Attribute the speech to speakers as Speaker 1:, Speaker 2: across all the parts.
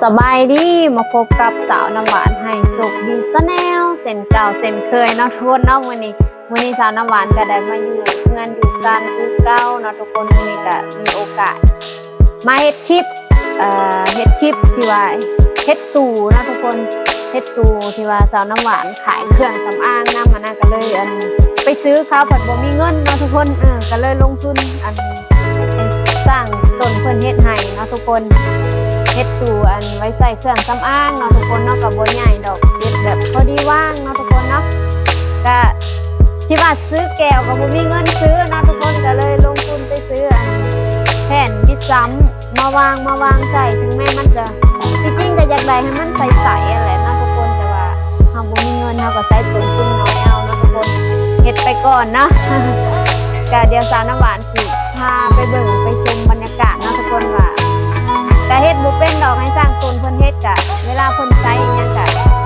Speaker 1: สบายดีมาพบกับสาวน้ำหวานให้สุขดีซะแนวเส้นเก่าเส้นเคยเนาะทุกคนเนาะวันนี้สาวน้ำหวานก็ได้มาอยู่เพื่อนอยู่กันคือเก่าเนาะทุกคนวันนี้ก็มีโอกาสมาเฮ็ดคลิปที่ว่าเฮ็ดตู่นะทุกคนเฮ็ดตู่ที่ว่าสาวน้ำหวานขายเครื่องสำอางนำมานะก็เลยไปซื้อเขาผัดบ่มีเงินเนาะทุกคนก็เลยลงทุนไปสร้างต้นเพิ่นเฮ็ดให้เนาะทุกคนเฮ็ดตู่ไว้ใส่เครื่องสำอางเนาะทุกคนเนาะก็บ่ใหญ่ดอกเฮ็ดแบบพอดีว่างเนาะทุกคนเนาะก็ที่ว่าซื้อแก้วก็บ่มีเงินซื้อเนาะทุกคนก็เลยลงทุนไปซื้อแผ่นที่ซ้ำมาวางใส่ถึงแม้มันจะจริงๆก็อยากได้ให้มันใสๆอะไรนะทุกคนแต่ว่าเฮาบ่มีเงินเฮาก็ใช้ต้นทุนน้อยเอาเนาะทุกคนเฮ็ดไปก่อนเนาะ ก็เดี๋ยวสาวน้ำหวานสิพาไปเบิ่งไปชมบรรยากาศเนาะทุกคนว่าก็เฮ็ดบ่เป็นดอกให้สร้างต้นเพิ่นเฮ็ดก็เวลาเพิ่นใช้อิหยังก็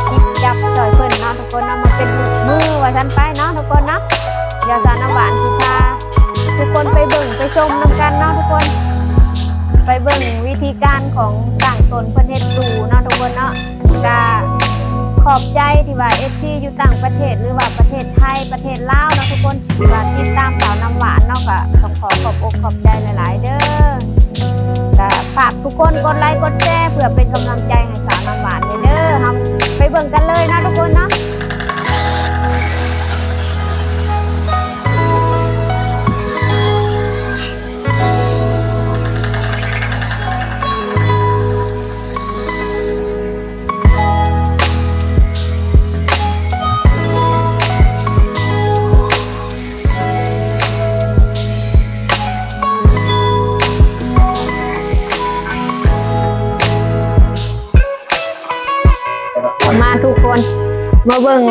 Speaker 1: หยิบจับซอยเพิ่นเนาะทุกคนเนาะมันเป็นมือว่าซั่นไปเนาะทุกคนเนาะเดี๋ยวสาวน้ำหวานสิพาทุกคนไปเบิ่งไปชมนำกันเนาะทุกคนไปเบิ่งวิธีการของสร้างต้นเพิ่นเฮ็ดตู่เนาะทุกคนเนาะก็ขอบใจที่ว่า FC อยู่ต่างประเทศหรือว่าประเทศไทยประเทศลาวเนาะทุกคนที่ว่าติดตามสาวน้ำหวานเนาะก็ต้องขอบอกขอบใจหลายๆเด้อก็ฝากทุกคนกดไลค์กดแชร์เพื่อเป็นกำลังใจให้สาวน้ำหวานเด้อทำไปเบิ่งกันเลยนะทุกคนเนาะมาทุกคนมาเบิ่ง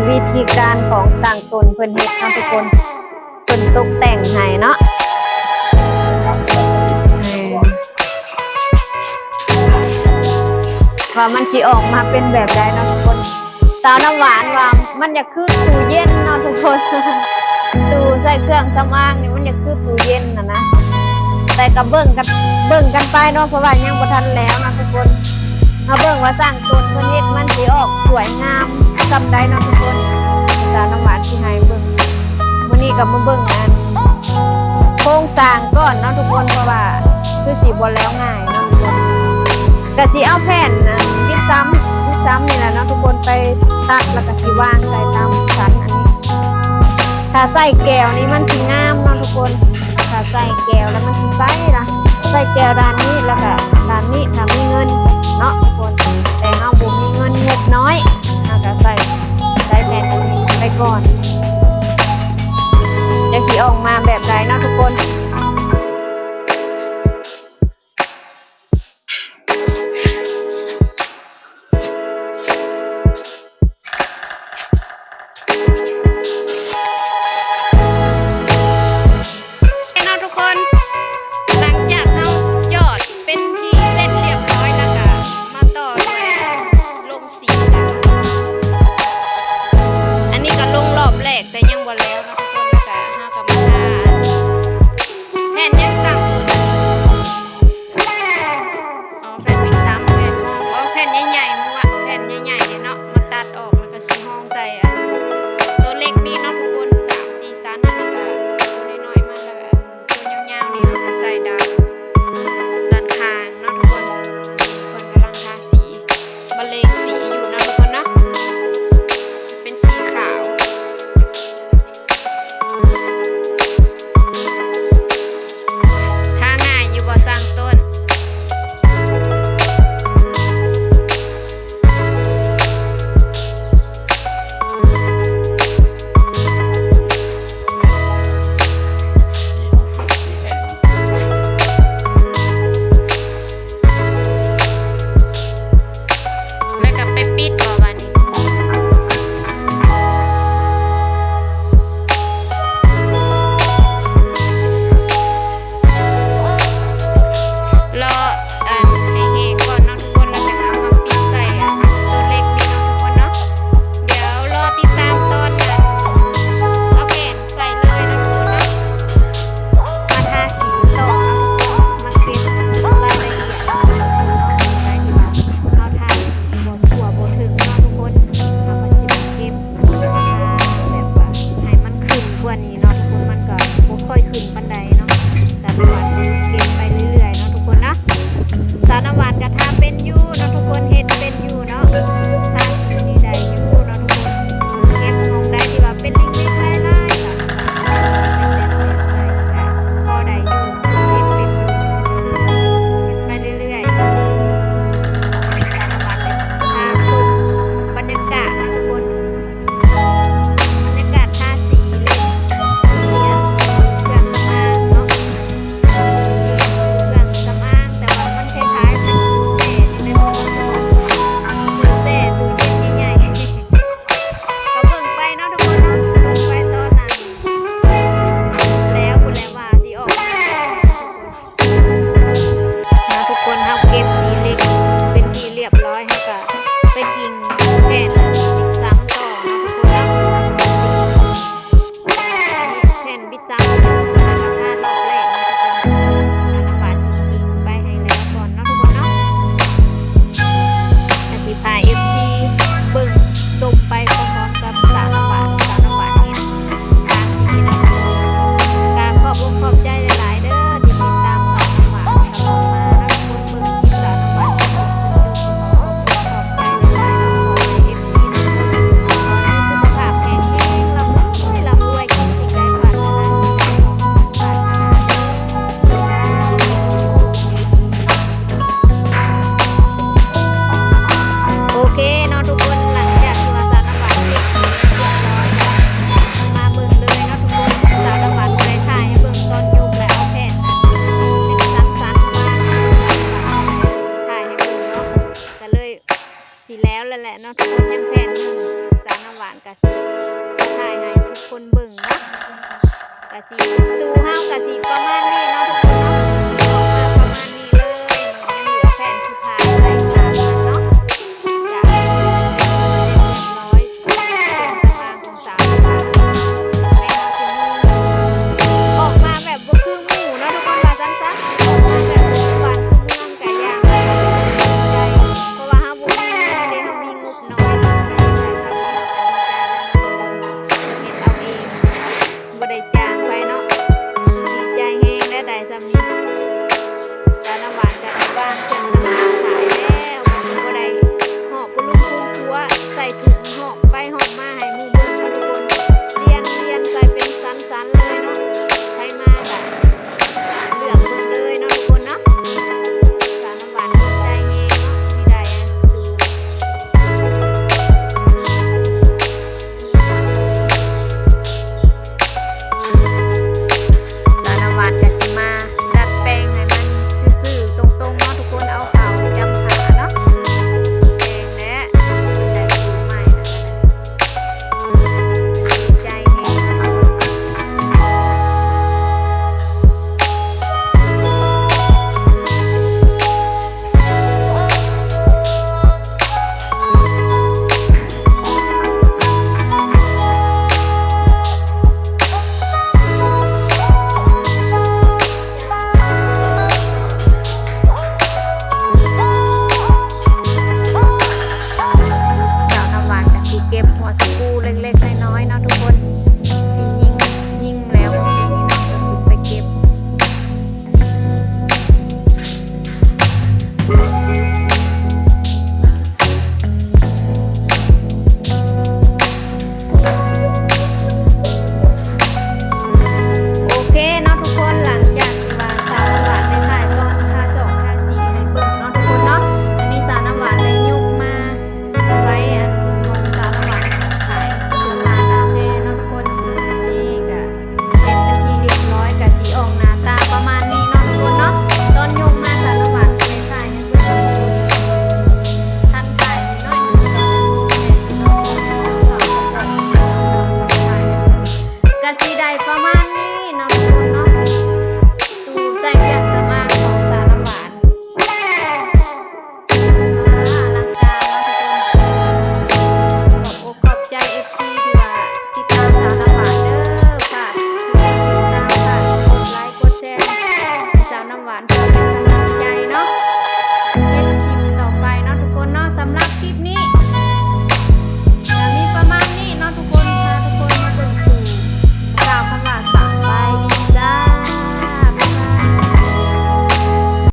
Speaker 1: วิธีการของสร้างต้นเพิ่นเฮ็ดเนาะทุกคนเพิ่นตกแต่งให้เนาะว่ามันสิออกมาเป็นแบบใดเนาะทุกคนสาวน้ำหวานว่ามันอยากคือตู้เย็นเนาะทุกคน ตู้ใส่เครื่องสำอางนี่มันอยากคือตู้เย็นนะแต่ก็เบิ่งกันไปเนาะเพราะว่ายังบ่ทันแล้วนะทุกคนมาเบิ่งว่าสร้างต้นเพิ่นเฮ็ดมันสิออกสวยงามซำใดเนาะทุกคนสาวน้ำหวานสิให้เบิ่งมื้อนี้ก็มาเบิ่งโครงสร้างก่อนเนาะทุกคนเพราะว่าคือสิบ่แล้วง่ายเนาะทุกคนก็สิเอาแผ่นวิดซ้ำนี่แหละเนาะทุกคนไปตัดแล้วก็สิวางใส่ตามชั้นอันนี้ถ้าใส่แก้วนี้มันสิงามเนาะทุกคนถ้าใส่แก้วแล้วมันสิใสนะใส่แก้วด้านนี้แล้วก็ด้านนี้ถ้ามีเงินเนาะทุกคนแต่เฮาบ่มีเงินงบน้อยเฮาก็ใส่แผ่นอันนี้ไปก่อนจะสิออกมาแบบใดเนาะทุกคนหลังจากเฮาหยอดเป็นที่เสร็จเรียบร้อยแล้วก็ ก็เลยสิแล้วแหละเนาะทุกคนยังแพนหนึ่งสาวน้ำหวานก็สิถ่ายให้ทุกคนเบิ่งเนาะก็สิตูเฮาก็สิประมาณนี้เนาะทุกคน